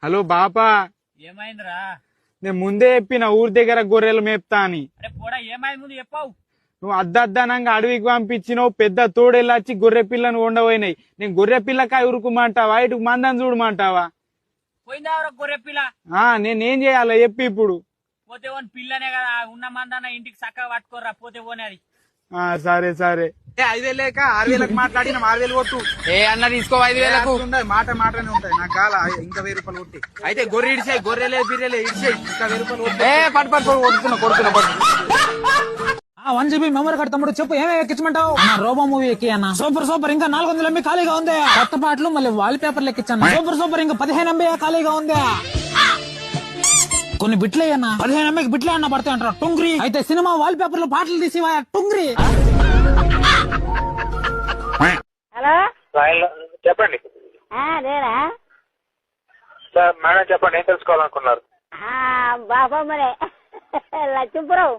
Hello బాపా, ఏమైందిరా? నేను ముందే చెప్పిన ఊరి దగ్గర గొర్రెలు మేపుతా అని. అరే పోడా, ఏమైంది ముందు చెప్పావు. నువ్వు అద్దద్దనంగా అడవికి పంపించినావు, పెద్ద తోడెళ్ళొచ్చి గొర్రె పిల్లను ఉండబోయినాయి. నేను గొర్రె పిల్లకాయ ఉరుకుమంటావా, ఇటు మందని చూడమంటావా? పోయిందా గొర్రె పిల్ల? నేనేం చేయాలో చెప్పి ఇప్పుడు. పోతే పోని పిల్లనే కదా, ఉన్న మందన్న ఇంటికి చక్కగా పట్టుకోర్రా, పోతే పోనీ అది. సరే సరే. 5,000 లేక 6,000 మాట్లాడిన 6,000 కొట్టు. ఏ అన్న తీసుకో 5,000. మాటనే ఉంటాయి నాకు కాల ఇంకా 1,000 రూపాయలు కొట్టి. అయితే గొర్రె ఇడిసాయి, గొర్రెలే బిర్రెలే ఇడిసాయి, ఇంకా 1,000 రూపాయలు కొట్టి. పట్టు కొడుతున్నా 1 GB మెమరీ కార్డు తమ్ముడు, చెప్పు ఏమేమి ఎక్కించమంటావు? రోబో మూవీ ఎక్కి అన్న. సూపర్ ఇంకా 400 MB ఖాళీగా ఉంది. కొత్త పాటలు మళ్ళీ వాల్ పేపర్లు ఎక్కించాను. సూపర్ ఇంకా 15 MB ఖాళీగా ఉంది. కొన్ని బిట్లే అన్న, 15 MB బిట్లే అన్న పడతాయి అంటారు. టుంగ్రి అయితే సినిమా వాల్ పేపర్ లో పాటలు తీసి టుంగ్రి. హలో చెప్పండి నేనా సార్. మేడం చెప్పండి, ఏం తెలుసుకోవాలనుకున్నారు? బాబమ్మనే లక్ష్మీపురం.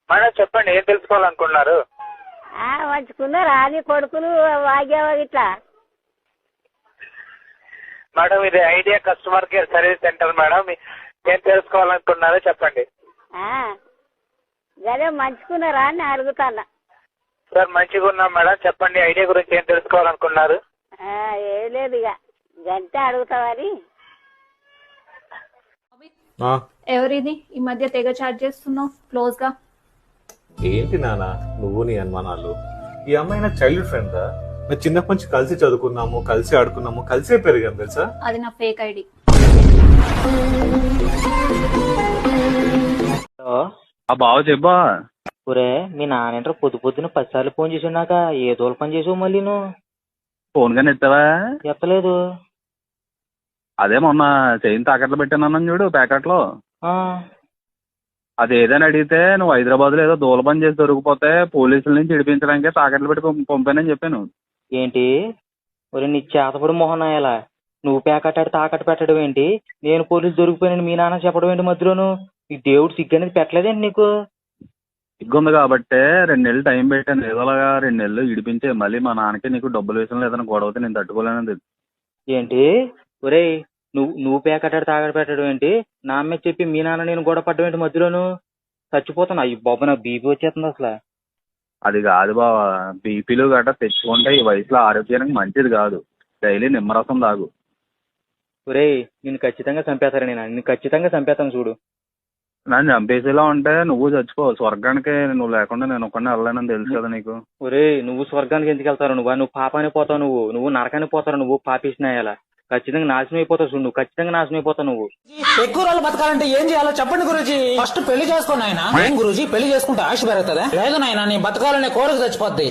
మేడం చెప్పండి, ఏం తెలుసుకోవాలనుకున్నారు? మంచుకున్నారా నీ కొడుకులు వాగేవా ఇట్లా? మేడం ఇది idea customer care service centre madam. ఏం తెలుసుకోవాలనుకున్నారో చెప్పండి. అదే మంచుకున్నారా అని అడుగుతాన్నా. సార్ మంచిగా ఉన్నాం మేడం, చెప్పండి ఐడియా గురించి ఏం తెలుసుకోవాలనుకున్నారు? ఏం లేదు ఇక గంటే అడుగుతావని. ఎవరిది ఈ మధ్య తెగ చార్జ్ చేస్తున్నావు క్లోజ్ గా? ఏంటి నానా నువ్వు నీ అనుమానాలు? ఈ అమ్మాయి నా చైల్డ్ ఫ్రెండ్ రా. మేము చిన్నప్పటి నుంచి కలిసి చదువుకున్నాము, కలిసి ఆడుకున్నాము, కలిసే పెరిగాం తెలుసా. అది నా ఫేక్ ఐడి. బావ చెప్పా. ఒరే మీ నాన్న పొద్దున 10 సార్లు ఫోన్ చేసి ఉన్నాక ఏ దోల పని చేసావు మళ్ళీ నువ్వు? ఫోన్ గానీ ఎత్తావా? ఎత్తలేదు. అదే మొన్న చైన్ తాకట్లు పెట్టాను చూడు ప్యాకెట్లో. అది ఏదైనా అడిగితే నువ్వు హైదరాబాద్ లో ఏదో దూల పని చేసి దొరికిపోతే పోలీసుల నుంచి ఇడిపించడానికి తాకట్లు పెట్టి పంపానని చెప్పాను. ఏంటి ఒరే నీ చేతపడి మొహన్ అయ్యాలా? నువ్వు ప్యాకెట్ తాకట్టు పెట్టడం ఏంటి? నేను పోలీసు దొరికిపోయాను మీ నాన్న చెప్పడం ఏంటి మధ్యలోను? ఈ దేవుడు సిగ్గు అనేది పెట్టలేదేంటి నీకు? సిగ్గుంది కాబట్టే 2 నెలలు టైం పెట్టాను. ఏదోలాగా 2 నెలలు ఇడిపించే మళ్ళీ మా నాన్నకి నీకు డబ్బులు విషయంలో ఏదైనా గొడవతే నేను తట్టుకోలేనది. ఏంటి ఒరే నువ్వు ప్యాకెట్ తాకట్టు పెట్టడం ఏంటి? నా అమ్మే చెప్పి మీ నాన్న నేను గొడవ పడ్డం ఏంటి మధ్యలోను? చచ్చిపోతాను. అయ్యి బాబు నాకు బీపీ వచ్చేస్తుంది అసలు. అది కాదు బావా, బీపీలు గట్రా తెచ్చుకుంటే ఈ వయసులో ఆరోగ్యానికి మంచిది కాదు. డైలీ నిమ్మరసం తాగు. ఒరే నేను ఖచ్చితంగా చంపేస్తాను. నేను ఖచ్చితంగా చంపేస్తాను చూడు. నన్ను చంపేసేలా ఉంటే నువ్వు చచ్చిపో. స్వర్గానికి నువ్వు లేకుండా నేను ఒక్కడిని వెళ్ళలేనని తెలుసు కదా నీకు. ఒరే నువ్వు స్వర్గానికి ఎందుకు వెళ్తారు? నువ్వు పాపానికి పోతావు. నువ్వు నరకానికి పోతారు. నువ్వు పాపిస్తున్నాయాల ఖచ్చితంగా నాశనం అయిపోతావు చూడు. నువ్వు ఖచ్చితంగా నాశనం అయిపోతావు. నువ్వు ఎక్కువ రోజులు బతకాలంటే ఏం చేయాలో చెప్పండి గురూజీ. ఫస్ట్ పెళ్లి చేసుకో నాయన. ఏం గురూజీ పెళ్లి చేసుకుంటే ఆశ పెరుగుతుందా? లేదు నాయన, నీ బతకాలనే కోరిక చచ్చిపోద్ది.